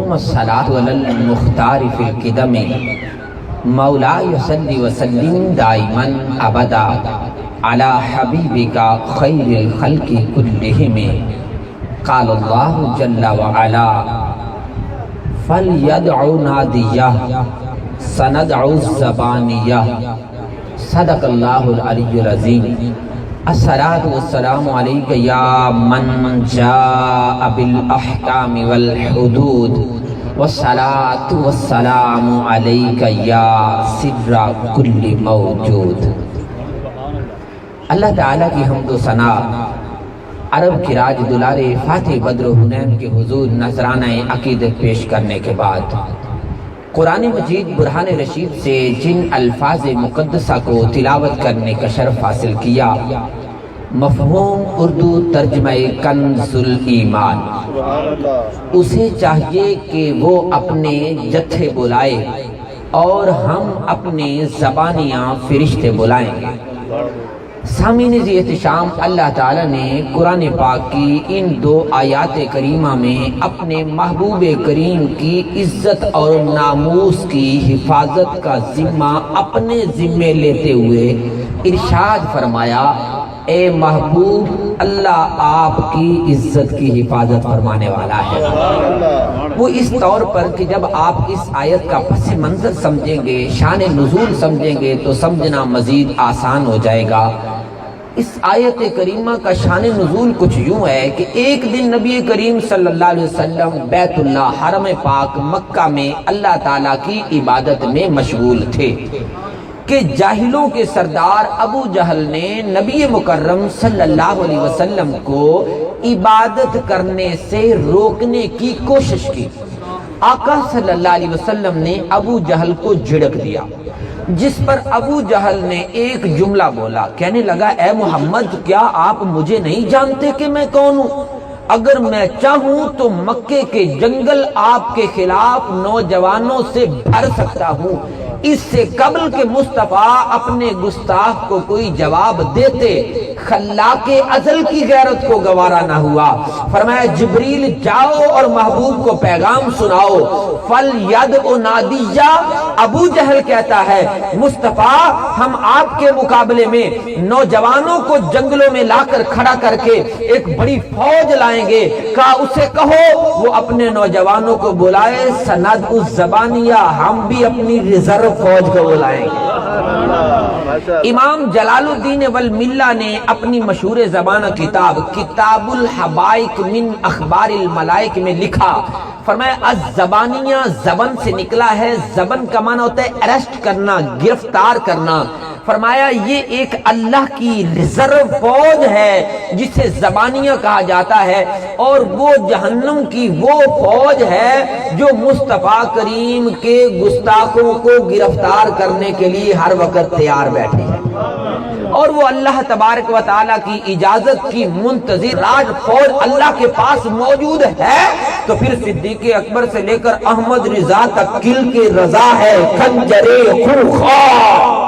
والصلاة علی المختار فی القدم مولاي صل وسلم دائما ابدا على حبیبک خیر الخلق كلهم قال اللہ جل وعلا فلیدع نادیہ سندع الزبانیہ صدق اللہ العلی العظیم الصلاة والسلام علیک یا من جاء بالاحکام والحدود والصلاة والسلام علیک یا سر کل موجود۔ اللہ تعالیٰ کی حمد و ثنا عرب کی راج دلارے فاتح بدر و حنین کے حضور نذرانہ عقیدت پیش کرنے کے بعد قرآن مجید برہان رشید سے جن الفاظ مقدسہ کو تلاوت کرنے کا شرف حاصل کیا، مفہوم اردو ترجمہ کنز الایمان، اسے چاہیے کہ وہ اپنے جتھے بلائے اور ہم اپنے زبانیاں فرشتے بلائیں گے۔ سامعین ذی احتشام، اللہ تعالیٰ نے قرآن پاک کی ان دو آیات کریمہ میں اپنے محبوب کریم کی عزت اور ناموس کی حفاظت کا ذمہ اپنے ذمے لیتے ہوئے ارشاد فرمایا، اے محبوب، اللہ آپ کی عزت کی حفاظت فرمانے والا ہے۔ وہ اس طور پر کہ جب آپ اس آیت کا پس منظر سمجھیں گے، شان نزول سمجھیں گے تو سمجھنا مزید آسان ہو جائے گا۔ اس آیت کریمہ کا شان نزول کچھ یوں ہے کہ ایک دن نبی کریم صلی اللہ علیہ وسلم بیت اللہ حرم پاک مکہ میں اللہ تعالیٰ کی عبادت میں مشغول تھے کہ جاہلوں کے سردار ابو جہل نے نبی مکرم صلی اللہ علیہ وسلم کو عبادت کرنے سے روکنے کی کوشش کی۔ آقا صلی اللہ علیہ وسلم نے ابو جہل کو جھڑک دیا، جس پر ابو جہل نے ایک جملہ بولا، کہنے لگا، اے محمد، کیا آپ مجھے نہیں جانتے کہ میں کون ہوں؟ اگر میں چاہوں تو مکے کے جنگل آپ کے خلاف نوجوانوں سے بھر سکتا ہوں۔ اس سے قبل کہ مصطفیٰ اپنے گستاخ کو کوئی جواب دیتے، خلاق ازل کی غیرت کو گوارا نہ ہوا۔ فرمایا، جبریل جاؤ اور محبوب کو پیغام سناؤ۔ فَلْيَدْعُ نَادِيَّ، ابو جہل کہتا ہے، مصطفیٰ ہم آپ کے مقابلے میں نوجوانوں کو جنگلوں میں لا کر کھڑا کر کے ایک بڑی فوج لائیں گے، کہا اسے کہو وہ اپنے نوجوانوں کو بلائے، سندع الزبانیہ، ہم بھی اپنی ریزرو فوج کو بلائیں گے۔ امام جلال الدین والملہ نے اپنی مشہور زبانہ کتاب کتاب الحبائق من اخبار الملائک میں لکھا، فرمایا، الزبانیہ زبان سے نکلا ہے، زبان کا معنی ہوتا ہے اریسٹ کرنا، گرفتار کرنا۔ فرمایا یہ ایک اللہ کی ریزرو فوج ہے جسے زبانیہ کہا جاتا ہے، اور وہ جہنم کی وہ فوج ہے جو مصطفیٰ کریم کے گستاخوں کو گرفتار کرنے کے لیے ہر وقت تیار بیٹھے ہیں، اور وہ اللہ تبارک و تعالیٰ کی اجازت کی منتظر راج فوج اللہ کے پاس موجود ہے۔ تو پھر صدیق اکبر سے لے کر احمد رضا تک کل کے رضا ہے، خنجرے خونخوار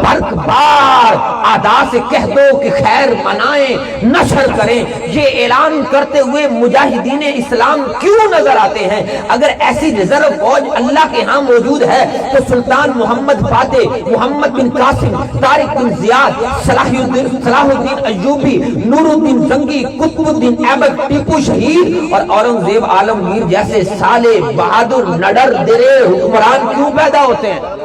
برق بار ادا سے کہہ دو کہ خیر منائیں، نشر کریں، یہ اعلان کرتے ہوئے مجاہدین اسلام کیوں نظر آتے ہیں؟ اگر ایسی ریزرو فوج اللہ کے ہاں موجود ہے تو سلطان محمد فاتح، محمد بن قاسم، طارق بن زیاد، صلاح الدین ایوبی، نور الدین زنگی، قطب الدین ایبک، ٹیپو شہید اور اورنگزیب عالمگیر جیسے صالح، بہادر، نڈر، دلیر حکمران کیوں پیدا ہوتے ہیں؟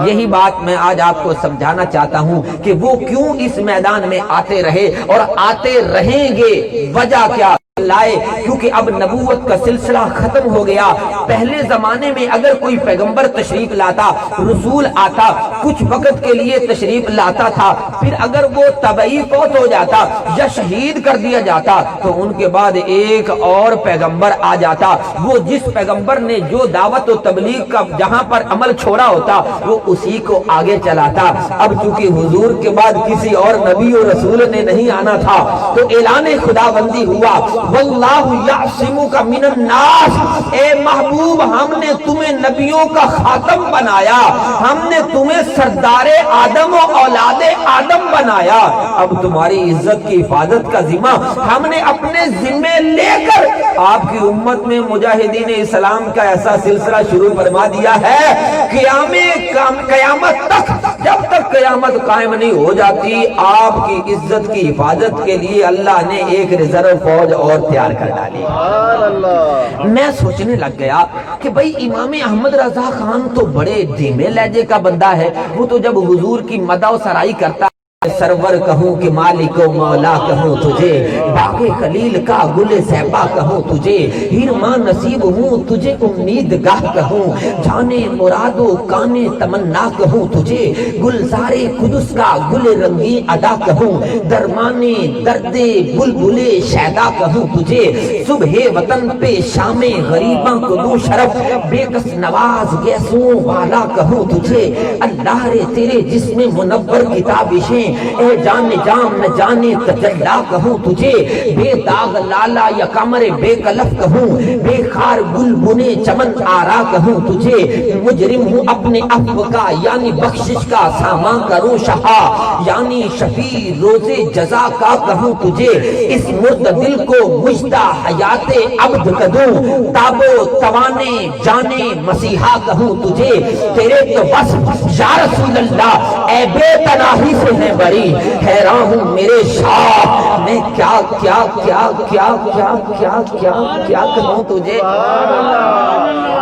یہی بات میں آج آپ کو سمجھانا چاہتا ہوں کہ وہ کیوں اس میدان میں آتے رہے اور آتے رہیں گے۔ وجہ کیا لائے؟ کیونکہ اب نبوت کا سلسلہ ختم ہو گیا۔ پہلے زمانے میں اگر کوئی پیغمبر تشریف لاتا، رسول آتا، کچھ وقت کے لیے تشریف لاتا تھا، پھر اگر وہ طبعی فوت ہو جاتا یا شہید کر دیا جاتا تو ان کے بعد ایک اور پیغمبر آ جاتا، وہ جس پیغمبر نے جو دعوت و تبلیغ کا جہاں پر عمل چھوڑا ہوتا وہ اسی کو آگے چلاتا۔ اب چونکہ حضور کے بعد کسی اور نبی و رسول نے نہیں آنا تھا تو اعلان خداوندی ہوا، واللہ یعصمک من الناس، اے محبوب ہم نے تمہیں نبیوں کا خاتم بنایا، ہم نے تمہیں سردار آدم و اولاد آدم بنایا، اب تمہاری عزت کی حفاظت کا ذمہ ہم نے اپنے ذمے لے کر آپ کی امت میں مجاہدین اسلام کا ایسا سلسلہ شروع فرما دیا ہے قیامت تک، جب تک قیامت قائم نہیں ہو جاتی آپ کی عزت کی حفاظت کے لیے اللہ نے ایک ریزرو فوج اور تیار کر ڈالی۔ میں سوچنے لگ گیا کہ بھئی امام احمد رضا خان تو بڑے دھیمے لہجے کا بندہ ہے، وہ تو جب حضور کی مدح و سرائی کرتا سرور کہوں کہ مالک و مولا کہوں تجھے، باغ خلیل کا گل صحبہ کہوں تجھے، ہیرما نصیب ہوں تجھے امید گاہ کہوں، جانے مراد و کانے تمنا کہوں تجھے، گلزار قدس کا گل رنگی ادا کہوں، درمانے درد بلبل شیدا کہوں تجھے، صبح وطن پہ شام غریباں کو دوں شرف، بے کس نواز گیسوں والا کہوں تجھے، اللہ رے تیرے جسم منور کتابشیں، اے جان جام نہ جانے تجلا کہوں تجھے، بے داغ لالا یا کمر بے کلف کہوں، بے خار گل بنے چمن آرا کہوں تجھے، مجرم ہوں اپنے عفو کا یعنی بخشش کا سامان کروں شہا، یعنی شفیع روز جزا کا کہوں تجھے، اس مرد دل کو مجدہ حیات عبد کدوں، تابو توانے جانے مسیحا کہوں تجھے، تیرے تو بس یا رسول اللہ اے بے تناہی سے ہے بری، حیران ہوں میرے شاہ میں کیا کیا کیا کیا کیا کیا کیا کیا کہوں تجھے۔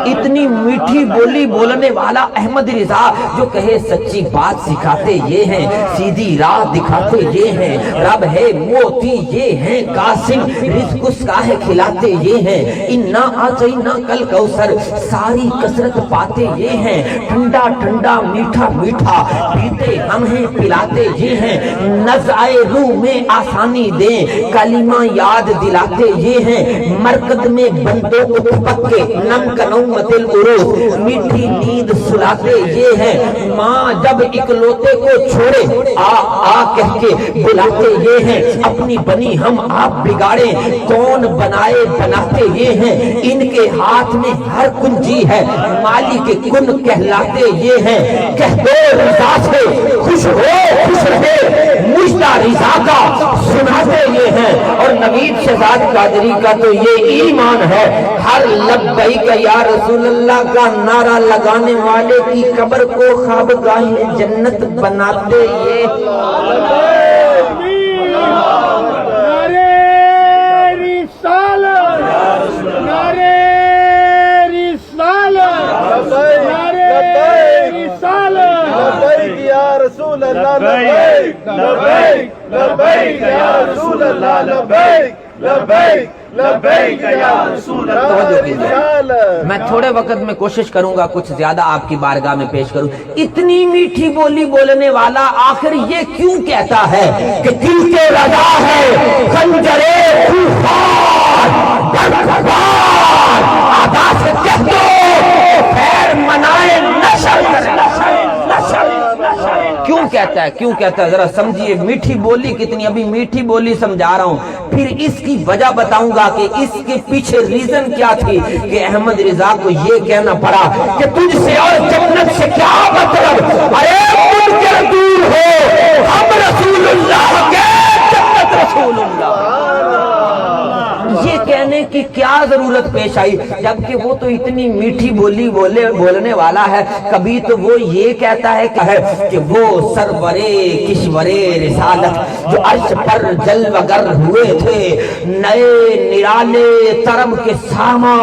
اتنی میٹھی بولی بولنے والا احمد رضا جو کہے سچی بات سکھاتے یہ ہیں، سیدھی راہ دکھاتے یہ ہیں، رب ہے موتی یہ ہیں، قاسم رزق اس کا ہے کھلاتے یہ ہیں، انا آتینا کل کوثر ساری کثرت پاتے یہ ہیں، ٹھنڈا ٹھنڈا میٹھا میٹھا پیتے ہم ہیں پلاتے یہ ہیں، نزعے روح میں آسانی دیں کلمہ یاد دلاتے یہ ہیں، مرکز میں بندوں کو تھپک کے نم کنومت العروس میٹھی نیند سلاتے یہ ہیں، ماں جب اکلوتے کو چھوڑے آ آ کہہ کے بلاتے یہ ہیں، اپنی بنی ہم آپ بگاڑیں کون بنائے بناتے یہ ہیں، ان کے ہاتھ میں ہر کنجی ہے مالک کن کہلاتے یہ ہیں، کہہ دو رضا سے خوش ہو خوش رہے مجدہ رضا کا سناتے یہ ہیں، اور نوید شہزاد قادری کا تو یہ ایمان ہے، ہر لبیک یا رسول اللہ کا نعرہ لگانے والے کی قبر کو خوابگاہ جنت بناتے یہ۔ لبیک لبیک لبیک یا رسول اللہ، لبیک لبیک لبیک یا رسول اللہ۔ میں تھوڑے وقت میں کوشش کروں گا کچھ زیادہ آپ کی بارگاہ میں پیش کروں۔ اتنی میٹھی بولی بولنے والا آخر یہ کیوں کہتا ہے کہ دل کے رضا ہے خنجرے طوفان برخبار، آدھا سے کہہ دو خیر منائے نشر کرے، کیوں کہتا ہے کیوں کہتا ہے ذرا سمجھیے، میٹھی بولی کتنی، ابھی میٹھی بولی سمجھا رہا ہوں، پھر اس کی وجہ بتاؤں گا کہ اس کے پیچھے ریزن کیا تھی کہ احمد رضا کو یہ کہنا پڑا کہ تجھ سے اور جنت سے کیا مطلب، ارے منکر دور ہو ہم رسول اللہ کے جنت رسول اللہ، یہ کہنے کی کیا ضرورت پیش آئی، جبکہ وہ تو اتنی میٹھی بولی بولنے والا ہے، کبھی تو وہ یہ کہتا ہے کہ وہ سرورے کشورے رسالت جو عرش پر جلوگر ہوئے تھے، نئے نرالے طرب کے ساما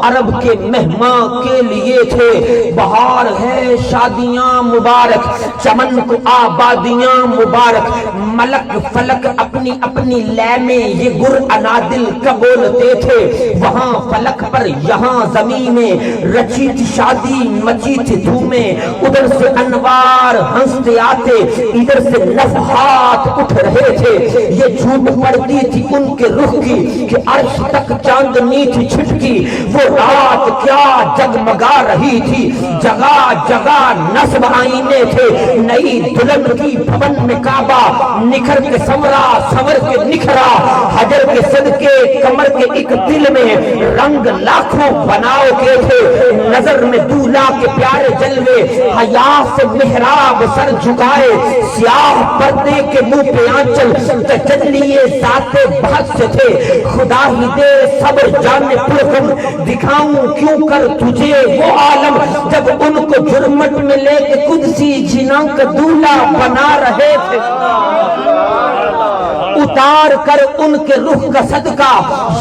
عرب کے مہمان کے لیے تھے، بہار ہے شادیاں مبارک چمن کو آبادیاں مبارک، ملک فلک اپنی اپنی لے میں یہ گر انادل بولتے تھے، وہاں فلک پر یہاں زمین میں رچی تھی شادی مچی تھی دھومیں، ادھر سے انوار ہنستے آتے ادھر سے نفحات اٹھ رہے تھے، یہ جھوٹ پڑتی تھی ان کے رخ کی کہ عرش تک چاندنی تھی چھٹکی، وہ رات کیا جگمگا رہی تھی، جگہ جگہ نصب آئینے تھے، نئی دلہن کی بھون میں کعبہ نکھر کے سمرا سور کے نکھرا، حجر کے صدقے کمر کے ایک دل میں رنگ لاکھوں بناؤ کے تھے، نظر میں دولہا کے پیارے جلوے، حیا سے محراب سر جھکائے، سیاہ پردے کے منہ پہ آنچل، تجلی ذات بحث سے تھے۔ خدا ہی دے صبر جان پرکم، دکھاؤں کیوں کر تجھے وہ عالم، جب ان کو جرمٹ میں لے کے قدسی جناں کا دولہا بنا رہے تھے۔ اتار کر ان کے رخ کا صدقہ،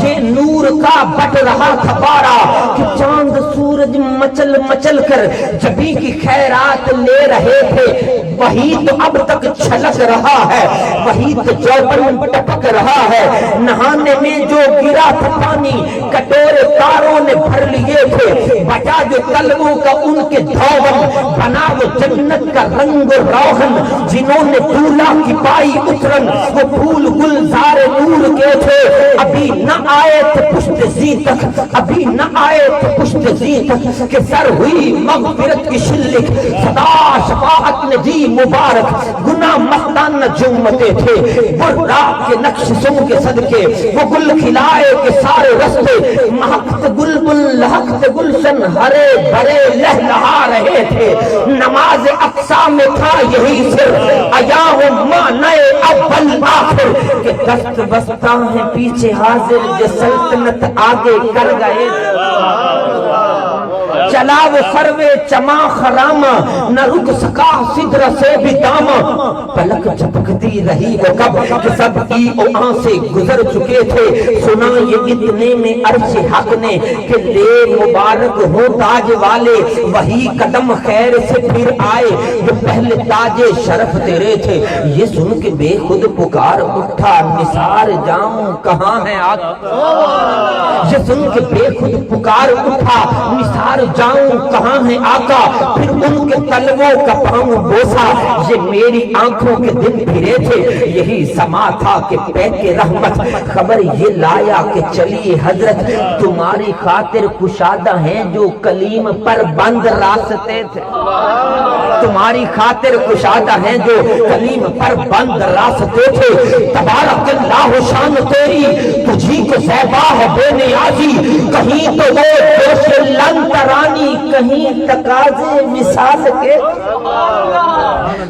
یہ نور کا بٹ رہا تھا پارا، کہ چاند سورج مچل مچل کر جبی کی خیرات لے رہے تھے۔ وہی تو اب تک چھلک رہا ہے، وہی تو جوبن ٹپک رہا ہے، نہانے میں جو گرا تھا پانی کٹورے تاروں نے بھر لیے تھے، بچا جو طلبوں کا ان کے دھوبن، بنا وہ جنت کا رنگ و روغن، جنہوں نے دولہا کی پائی اترن، وہ پھول گلزار نور کے تھے۔ ابھی نہ آئے تھے پشت زی تک، ابھی نہ آئے تھے پشت زی تک، کہ سر ہوئی مغفرت کی شلک، صدا شفاعت نے دی مبارک، گناہ مستانہ جمتے تھے، براق کے نقش سم کے صدقے، وہ گل کھلائے کے سارے رستے، مہکت گل بل لہکت گلشن، ہرے بھرے لہلہا رہے تھے۔ نماز اقصا میں تھا یہی سر، ایاہم معنی اول آخر، کہ دست بستہ ہیں پیچھے حاضر، جو سلطنت آگے کر گئے۔ چلا وہ سروے چما خرامہ، نہ رک سکا صدر سے بھی داما، پلک جھپکتی رہی وہ کب، کہ سب ای او آن سے گزر چکے تھے۔ سنا یہ اتنے میں عرش حق نے، کہ لے مبارک ہو تاج والے، وہی قدم خیر سے پھر آئے، جو پہلے تاج شرف تیرے تھے۔ یہ سن کے بے خود پکار اٹھا، نثار جاؤں کہاں ہے آقا، یہ سن کے بے خود پکار اٹھا، نثار جاؤں کہاں ہے آقا، پھر ان کے طلبوں کا پاؤں بوسا، یہ میری آنکھوں کے دن پھرے تھے، یہی سما تھا کہ پہ کے رحمت، خبر یہ لایا کہ چلیے حضرت، تمہاری خاطر کشادہ ہیں جو کلیم پر بند راستے تھے، تمہاری خاطر کشادہ ہیں جو کلیم پر بند راستے تھے۔ تبارک اللہ شان تیری، تجھی کو زیبا ہے بے نیازی، کہیں تو وہ دوش لن ترانی، کہیں تقاضے مثال کے۔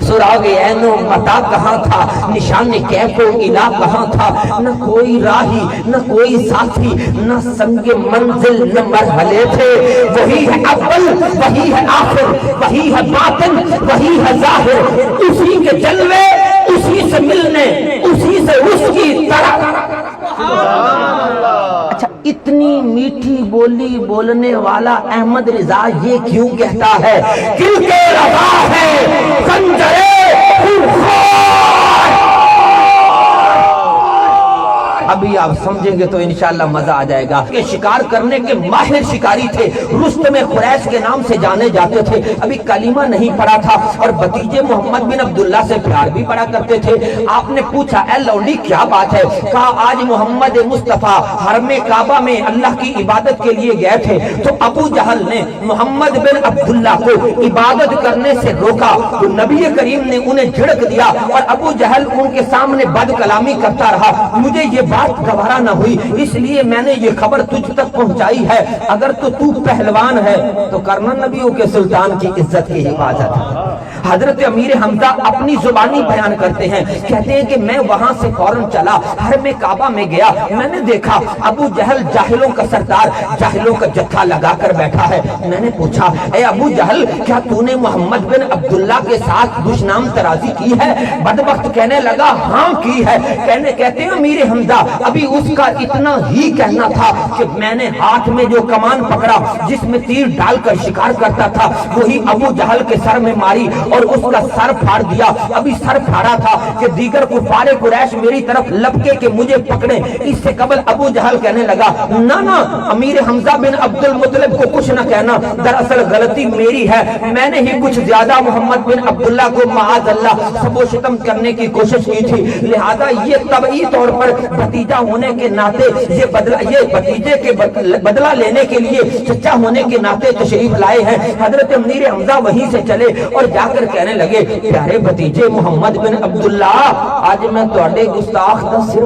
سراغ عین و متا کہاں تھا، نشان کیف و الہ کہاں تھا، نہ کوئی راہی نہ کوئی ساتھی، نہ سنگ منزل نہ مرحلے تھے۔ وہی ہے اول وہی ہے آخر، وہی ہے باطن وہی ہے ظاہر، اسی کے جلوے اسی سے ملنے، اسی سے اس کی طرح۔ اچھا، اتنی میٹھی بولی بولنے والا احمد رضا یہ کیوں کہتا ہے، کیونکہ روا ہے خنجرے ابھی آپ سمجھیں گے تو انشاءاللہ مزہ آ جائے گا کہ شکار کرنے کے ماہر شکاری تھے، رستم قریش کے نام سے جانے جاتے تھے، ابھی کلمہ نہیں پڑھا تھا اور بھتیجے محمد بن عبداللہ سے پیار بھی پڑا کرتے تھے۔ آپ نے پوچھا اے لونڈی کیا بات ہے؟ کہا آج محمد مصطفیٰ حرم کعبہ میں اللہ کی عبادت کے لیے گئے تھے، تو ابو جہل نے محمد بن عبداللہ کو عبادت کرنے سے روکا، تو نبی کریم نے انہیں جھڑک دیا اور ابو جہل ان کے سامنے بد کلامی کرتا رہا۔ مجھے یہ بات گوارا نہ ہوئی، اس لیے میں نے یہ خبر تجھ تک پہنچائی ہے، اگر تو پہلوان ہے تو کرنا نبیوں کے سلطان کی عزت کی حفاظت ہے۔ حضرت امیر حمزہ اپنی زبانی بیان کرتے ہیں، کہتے ہیں کہ میں وہاں سے فوراً چلا، حرم کعبہ میں گیا، میں نے دیکھا ابو جہل جاہلوں کا سردار، جاہلوں کا جتھا لگا کر بیٹھا ہے۔ میں نے پوچھا اے ابو جہل کیا تو نے محمد بن عبداللہ کے ساتھ دشنام ترازی کی ہے؟ بدبخت کہنے لگا ہاں کی ہے۔ کہتے ہیں امیر حمزہ ابھی اس کا اتنا ہی کہنا تھا کہ میں نے ہاتھ میں جو کمان پکڑا جس میں تیر ڈال کر شکار کرتا تھا وہی ابو جہل کے سر میں ماری اور اس کا سر پھاڑ دیا۔ ابھی سر پھاڑا تھا کہ دیگر کفار قریش میری طرف لپکے کہ مجھے پکڑے، اس سے قبل ابو جہل کہنے لگا نہ امیر حمزہ بن عبد المطلب کو کچھ نہ کہنا، دراصل غلطی میری ہے، میں نے ہی کچھ زیادہ محمد بن عبداللہ کو معاذ اللہ سب و شتم کرنے کی کوشش کی تھی، لہذا یہ طبعی طور پر بھتیجا ہونے کے ناطے یہ بھتیجے کے بدلہ لینے کے لیے چچا ہونے کے ناطے تشریف لائے ہیں۔ حضرت امیر حمزہ وہیں سے چلے اور جا کر کہنے لگے پیارے بھتیجے محمد بن عبداللہ، آج میں تواڈے گستاخ دا سر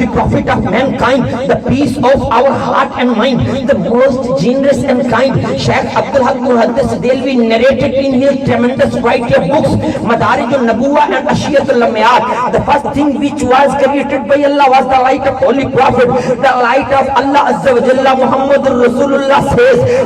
The prophet of mankind, the peace of our heart and mind, the most generous and kind. Sheikh Abdul Haq Muhaddis Delvi narrated in his tremendous variety of books, Madarij al-Nabuwa and Ashiyat al-Lamiyat. The first thing which was created by Allah was the light of Holy Prophet, the light of Allah Azza wa Jalla. Muhammad Rasulullah says,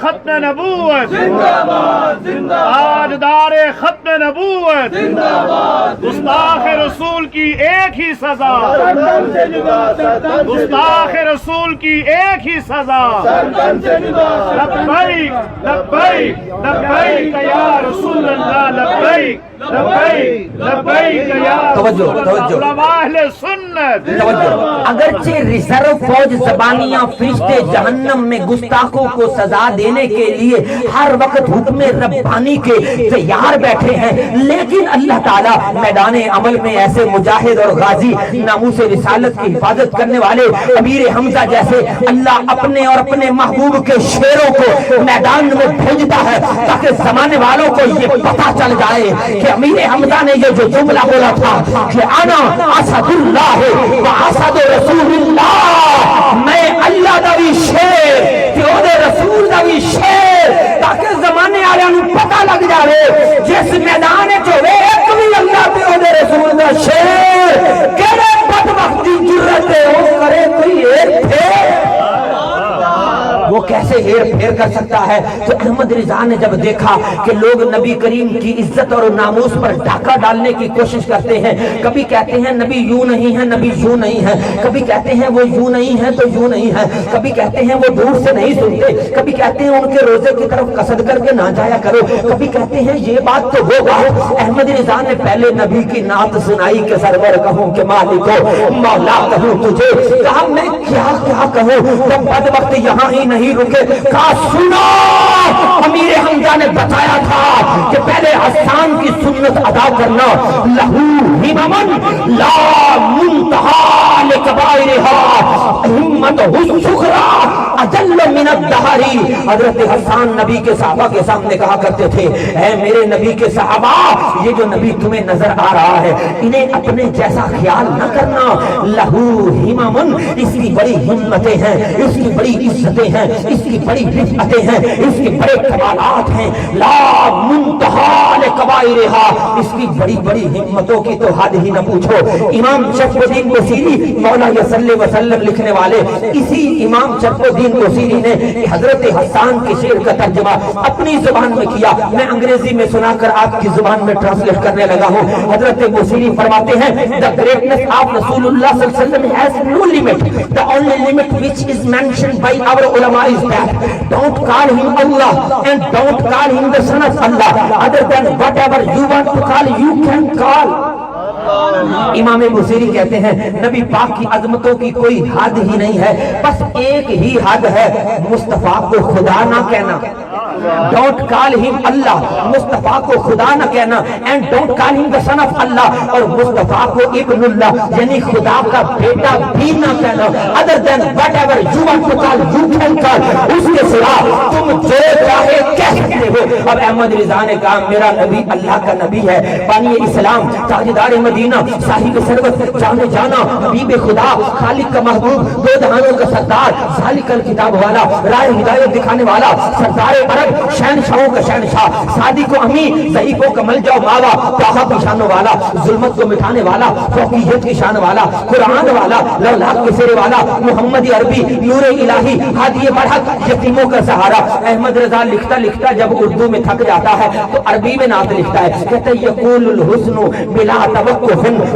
ختم نبوت تاجدار ختم نبوت گستاخ رسول کی ایک ہی سزا گستاخ رسول کی ایک ہی سزا لبیک لبیک لبیک یا رسول اللہ لبیک لبیک لبیک یا توجہ توجہ علماء اہل سنت توجہ اگرچہ ریزرو فوج زبانیاں فرشتے جہنم میں گستاخوں کو سزا دینے کے لیے ہر وقت حکم ربانی کے تیار بیٹھے ہیں، لیکن اللہ تعالیٰ میدان عمل میں ایسے مجاہد اور غازی ناموس رسالت کی حفاظت کرنے والے امیر حمزہ جیسے اللہ اپنے اور اپنے محبوب کے شیروں کو میدان میں بھیجتا ہے تاکہ زمانے والوں کو یہ پتہ چل جائے کہ امیر حمزہ نے یہ جو جملہ بولا تھا کہ انا اسد اللہ و اسد رسول اللہ، میں اللہ دا بھی شیر تے او دے رسول دا بھی شیر، تاکہ زمانے والوں کو پتہ لگ جائے جس میدان وچ ہوے ایک بھی اللہ تے او دے رسول دا شیر کیڑے بدبخت دی جرت ہے او کرے کوئی ایک پھیر، وہ کیسے ہیر پھیر کر سکتا ہے؟ تو احمد رضا نے جب دیکھا کہ لوگ نبی کریم کی عزت اور ناموس پر ڈاکہ ڈالنے کی کوشش کرتے ہیں، کبھی کہتے ہیں نبی یوں نہیں ہے، نبی یوں نہیں ہے، کبھی کہتے ہیں وہ یوں نہیں ہے تو یوں نہیں ہے، کبھی کہتے ہیں وہ دور سے نہیں سنتے، کبھی کہتے ہیں ان کے روزے کی طرف قصد کر کے نہ جایا کرو، کبھی کہتے ہیں یہ بات تو وہ بات۔ احمد رضا نے پہلے نبی کی نعت سنائی کہ سرور کہوں کہ مالک ہو مولا کہوں تجھے، کہا میں کیا کیا کہوں، جب بدبخت یہاں ہی نہیں رکے، کہا سنو امیر حمزہ نے بتایا تھا کہ پہلے حسان کی سنت ادا کرنا، لہو ہممن لا منتہا لکبائرہا ہمت الصغریٰ اجل من الدہری۔ حضرت حسان نبی کے صحابہ کے سامنے کہا کرتے تھے اے میرے نبی کے صحابہ، یہ جو نبی تمہیں نظر آ رہا ہے انہیں اپنے جیسا خیال نہ کرنا، لہو ہممن، اس کی بڑی ہمتیں ہیں، اس کی بڑی عزتیں ہیں، اس کی بڑی رفعتیں ہیں، اس کے بڑے کمالات ہیں، لا منتہا لکبائرہا، اس کی بڑی بڑی ہمتوں کی تو حد ہی نہ پوچھو۔ امام شرف الدین بصیری مولا صلی وسلم لکھنے والے، اسی امام شرف الدین بصیری نے حضرت حسان کے شعر کا ترجمہ اپنی زبان میں کیا، میں انگریزی میں سنا کر آپ کی زبان میں ٹرانسلیٹ کرنے لگا ہوں۔ حضرت بصیری فرماتے ہیں the greatness of رسول اللہ صلی اللہ علیہ وسلم has no limit, the only limit which is mentioned by our ulama is that don't call him Allah and don't call him the son of Allah, other than whatever you want to call you can call۔ امام بصیری کہتے ہیں نبی پاک کی عظمتوں کی کوئی حد ہی نہیں ہے، بس ایک ہی حد ہے، مصطفیٰ کو خدا نہ کہنا، ڈونٹ کال ہم اللہ، مصطفیٰ کو خدا نہ کہنا، اینڈ ڈونٹ کال ہم the son of اللہ، اور مصطفیٰ کو ابن اللہ یعنی خدا کا بیٹا بھی نہ کہنا، other than whatever you want to call you can call، اس کے سوا تم جو چاہے کہہ سکتے ہو۔ اب احمد رضا نے کہا میرا نبی اللہ کا نبی ہے، بانی اسلام، تاجدار مدینہ، صاحب ثروت، جانے جانا، حبیب خدا، خالق کا محبوب، دو جہانوں کا سردار، ذالک الکتاب والا، راہ ہدایت دکھانے والا، سردار عرب، شہنشاہوں کا شہنشاہ، صادق و امین، ضعیفوں کا ملجا و ماوا، طاہا کی شان والا، ظلمت کو مٹھانے والا، فوقیت کی شان والا، قرآن والا، لولاک کے سرے والا، محمد عربی، نور الہی، ہادی برحق، یتیموں کا سہارا۔ احمد رضا لکھتا لکھتا جب اردو میں تھک جاتا ہے تو عربی میں نعت لکھتا ہے، کہتا ہے یقول الحسن بلا توقف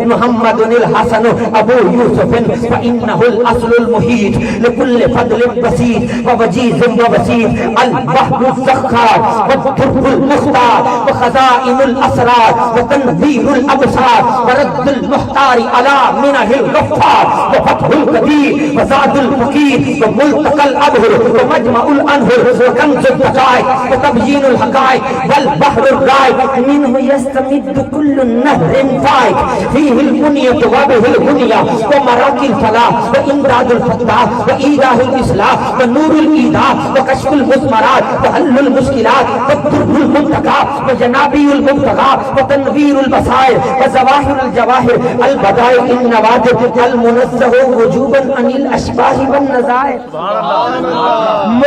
محمد الحسن ابو یوسف فإنه الأصل المحیط لكل فضل بسیط ووجیز ووسیط البحر السخار والترب المختار وخزائن الاسرار وتنویر الابصار ورد المحتار على منه الغفار وفتح القدیر وزاد الفقیر وملتقى الابهر ومجمع الانهر وکنز الدقائق وتبیین الحقائق والبحر الرائق منه يستمد كل نهر فائق فيه المنية وبه الغنية ومراكي الفلاح وإمداد الفتاح وإيداه الإصلاح ونور الإيداء وكشف المثمرات وحل المشكلات والدرب المنتقى وجنابي المبتغى وتنوير البصائر وزواهر الجواهر البدائع النوادر المنزه وجوبا عن الأشباه والنظائر۔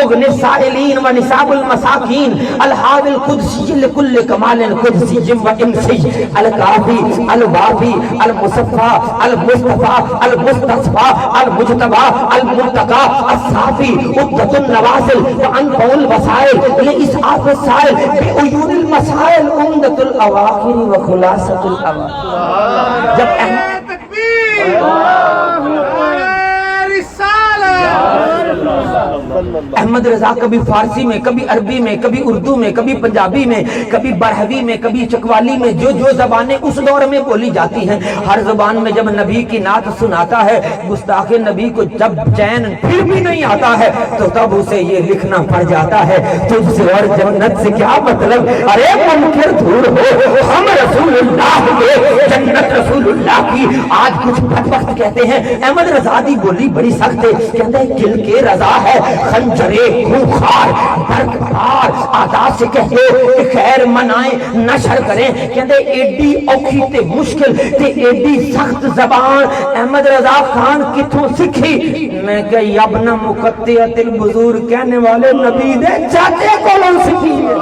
مغنی السائلین و نصاب المساکین الحاوی القدسی لکل کمال قدسی و انسی الکافی الوافی المصفى المصطفى المستصفى المجتبى المرتقى الصافی عدت النوازل وانفع الوسائل لاسعاف السائل بعیون المسائل عمدۃ الاواخر وخلاصۃ الاواخر. جب احمد رضا کبھی فارسی میں، کبھی عربی میں، کبھی اردو میں، کبھی پنجابی میں، کبھی برہوی میں، کبھی چکوالی میں، جو جو زبانیں اس دور میں بولی جاتی ہیں، ہر زبان میں جب نبی کی نعت سناتا ہے گستاخ نبی کو جب چین پھر بھی نہیں آتا ہے تو تب اسے یہ لکھنا پڑ جاتا ہے تجھ سے اور جنت سے کیا مطلب، ارے منکر دور ہو، ہم رسول اللہ کے، جنت رسول اللہ کی. آج کچھ بدبخت کہتے ہیں احمد رضا دی بولی بڑی سخت ہے، کہتے ہیں دل کے رضا ہے خنجرے خونخوار برقبار آداب سے کہتے کہ خیر منائیں نشر کریں، کہتے ایڈی اوکھی تے مشکل تے ایڈی سخت زبان احمد رضا خان کتوں سکھی. میں کہ ابن مقطعۃ البذور کہنے والے نبی دے چاچے کولوں سکھیے،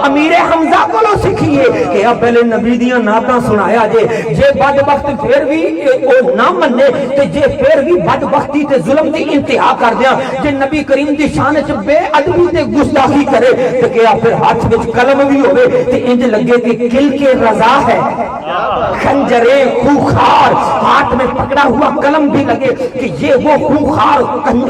امیر حمزہ کولوں سکھیے کہ اب پہلے نبی دیاں نعتاں سنایا جے بدبخت پھر بھی او نہ مننے تے جے پھر بھی بدبختی تے ظلم دی انتہا کر دیا، جے نبی کریم دی شان وچ بے ادبی تے گستاخی کرے تے کیا پھر ہاتھ وچ قلم بھی ہوے تے انج لگے کہ کل کے رضا ہے، خنجرے خوخار ہاتھ میں پکڑا ہوا قلم بھی لگے کہ یہ وہ خوخار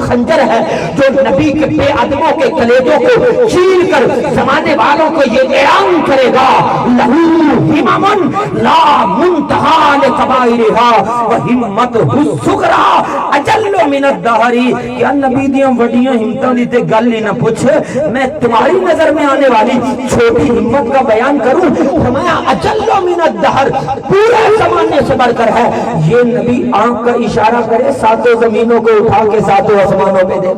خنجر ہے جو نبی کے بے ادبوں کے کلیجوں کو چیر کر زمانے والوں کو یہ اعلان کرے گا لہو ہمم لا منتہا لکبائرها وہمتہ الصغریٰ اجل من الدہر. کہ نبی دیاں وڈیاں ہمتاں دی تے گل ہی نہ پوچھ، میں تمہاری نظر میں آنے والی چھوٹی ہمت کا بیان کروں، فرمایا اجل من الدہر، پورے زمانے سے بڑھ کر ہے. یہ نبی آنکھ کا اشارہ کرے ساتوں زمینوں کو اٹھا کے ساتوں آسمانوں پہ دے.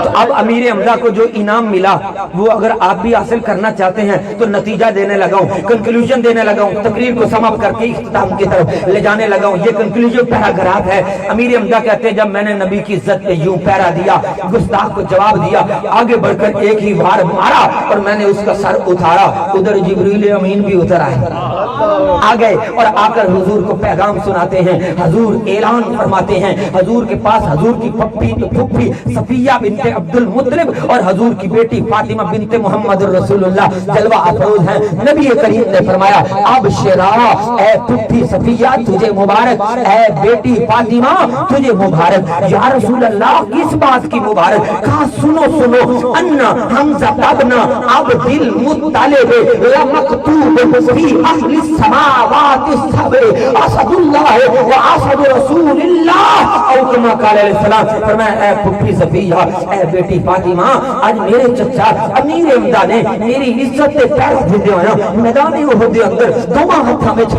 تو اب امیر حمزہ کو جو انعام ملا وہ اگر آپ بھی حاصل کرنا چاہتے ہیں تو نتیجہ دینے لگا ہوں، کنکلوژن دینے لگا ہوں، تقریر کو سم اپ کر کے اختتام کی طرف لے جانے لگا ہوں. یہ کنکلوژن پیراگراف ہے. امیر حمزہ کہتے ہیں جب میں نے نبی کی عزت پہ یوں پیرا دیا، گستاخ کو جواب دیا، آگے بڑھ کر ایک ہی وار مارا اور میں نے اس کا سر اتارا، ادھر جبریل امین بھی اتر آ گئے اور آ کر حضور کو پیغام سناتے ہیں. حضور اعلان فرماتے ہیں، حضور کے پاس حضور کی پھپھی صفیہ بنت عبد المطلب اور حضور کی بیٹی فاطمہ بنت محمد رسول اللہ جلوہ افروز ہیں. نبی کریم نے فرمایا اب شرا اے پھپھی صفیہ تجھے مبارک، اے بیٹی فاطمہ تجھے مبارک. یا رسول اللہ کس بات کی مبارک؟ کہا سنو سنو انا حمزہ ابن عبد المطلب لمکتوب فی اہل السماوات السبع اسد اللہ و اسد رسول اللہ او کما قال علیہ السلام. فرمایا اے پھپھی صفیہ، اے بیٹی فاطمہ، آج میرے چچا امیر حمزہ نے میری عزت تے پیر دھدے ہویا میدان احد دے اندر دوواں ہتھاں وچ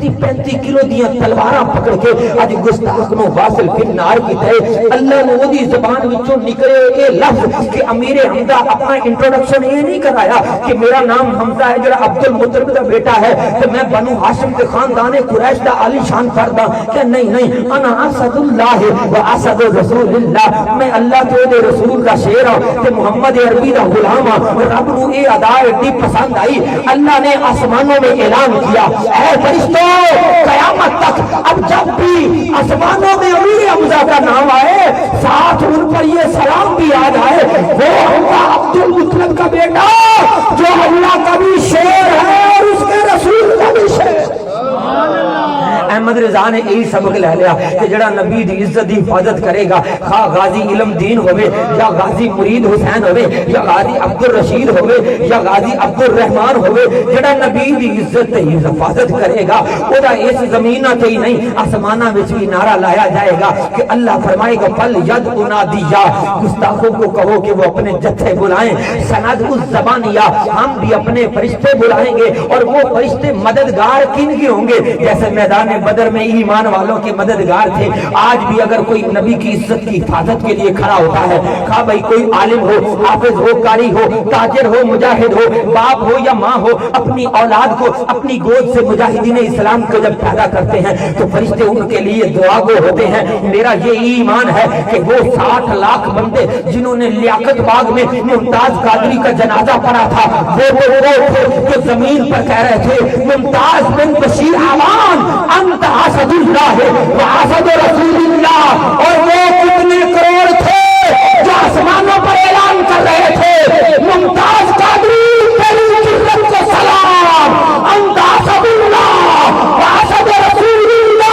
35 کلو دیاں تلواراں پکڑ کے اج گستاخ نو واصل فی نار کیتے. اللہ نے اودی زبان وچوں نکلے اے لفظ کہ امیر حمزہ اپنا انٹروڈکشن یہ نہیں کرایا کہ میرا نام حمزہ ہے جڑا عبد المطلب دا بیٹا ہے کہ میں بنو ہاشم کے خاندان قریش دا عالی شان فرد ہاں، کہ نہیں انا اسد اللہ و اسد رسول اللہ، میں اللہ کے دے رسول کا شیر ہوں کہ محمد عربی دا غلام ہوں. رب نو یہ ادا اتنی پسند آئی، اللہ نے آسمانوں میں اعلان کیا اے فرشتوں قیامت تک اب جب بھی آسمانوں میں امیر حمزہ کا نام آئے ساتھ ان پر یہ سلام بھی یاد آئے وہ حمزہ عبد المطلب کا بیٹا جو اللہ کا بھی شیر ہے اور اس کے رسول کا بھی شیر. احمد رضا نے یہی سبق لے لیا کہ جڑا نبی دی عزت دی حفاظت کرے گا، خواہ غازی علم دین ہوئے یا غازی مرید حسین ہوئے یا غازی عبد الرشید ہوئے یا غازی عبد الرحمان ہوئے، جڑا نبی دی عزت دی حفاظت کرے گا او دا اس زمینہ تے ہی نہیں آسمانہ وچ بھی نعرہ لایا جائے گا کہ اللہ فرمائے گا فل ید انادیا، گستاخوں کو کہو کہ وہ اپنے جتھے بلائیں، سند اس زبانیہ، ہم بھی اپنے فرشتے بلائیں گے اور وہ فرشتے مددگار کن کے ہوں گے؟ جیسے میدان بدر میں ایمان والوں کے مددگار تھے. آج بھی اگر کوئی نبی کی عزت کی حفاظت کے لیے کھڑا ہوتا ہے, خواہ بھائی کوئی عالم ہو, حافظ ہو, قاری ہو, تاجر ہو, مجاہد ہو, باپ ہو یا ماں ہو, اپنی اولاد کو اپنی گود سے مجاہدین اسلام کو جب پیدا کرتے ہیں تو فرشتے ان کے لیے دعا گو ہوتے ہیں. میرا یہ ایمان ہے کہ وہ 60 لاکھ بندے جنہوں نے لیاقت باغ میں ممتاز قادری کا جنازہ پڑھا تھا, وہ تھے جو زمین پر کہہ رہے تھے ممتاز بن بشیر عوان انت اسد اللہ و اسد رسول اللہ. اور وہ کتنے کروڑ تھے جو آسمانوں پر اعلان کر رہے تھے ممتاز قادری تیری جرت کو سلام, انت اسد اللہ و اسد رسول اللہ.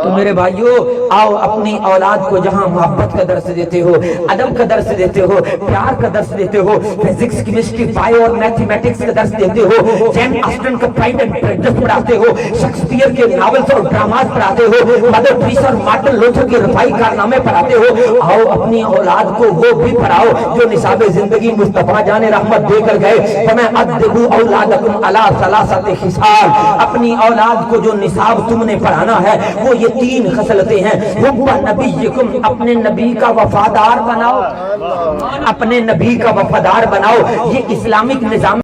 تو میرے بھائیو آؤ اپنی اولاد کو جہاں محبت کا درس دیتے ہو, ادب کا درس دیتے ہو, پیار کا درس دیتے ہو, فزکس, کیمسٹری, بائیو اور میتھمیٹکس کا درس دیتے ہو, جین آسٹن کا پرائڈ اینڈ پریجڈس پڑھاتے ہو, شیکسپیئر کے ناولز اور ڈراماز پڑھاتے ہو, مدر ٹریسا اور مارٹن لوتھر کے رفائی کارنامے پڑھاتے ہو, آؤ اپنی اولاد کو وہ بھی پڑھاؤ جو نصاب زندگی مصطفیٰ جان رحمت دے کر گئے. فَمَا أَدِّبُوا أَوْلَادَكُمْ عَلَىٰ ثَلَاثَةِ خِصَالٍ. اپنی اولاد کو جو نصاب تم نے پڑھانا ہے وہ یہ 3 خصلتیں ہیں. حب نبیکم, اپنے نبی کا وفادار بناؤ, اپنے نبی کا وفادار بناؤ. یہ اسلامک نظام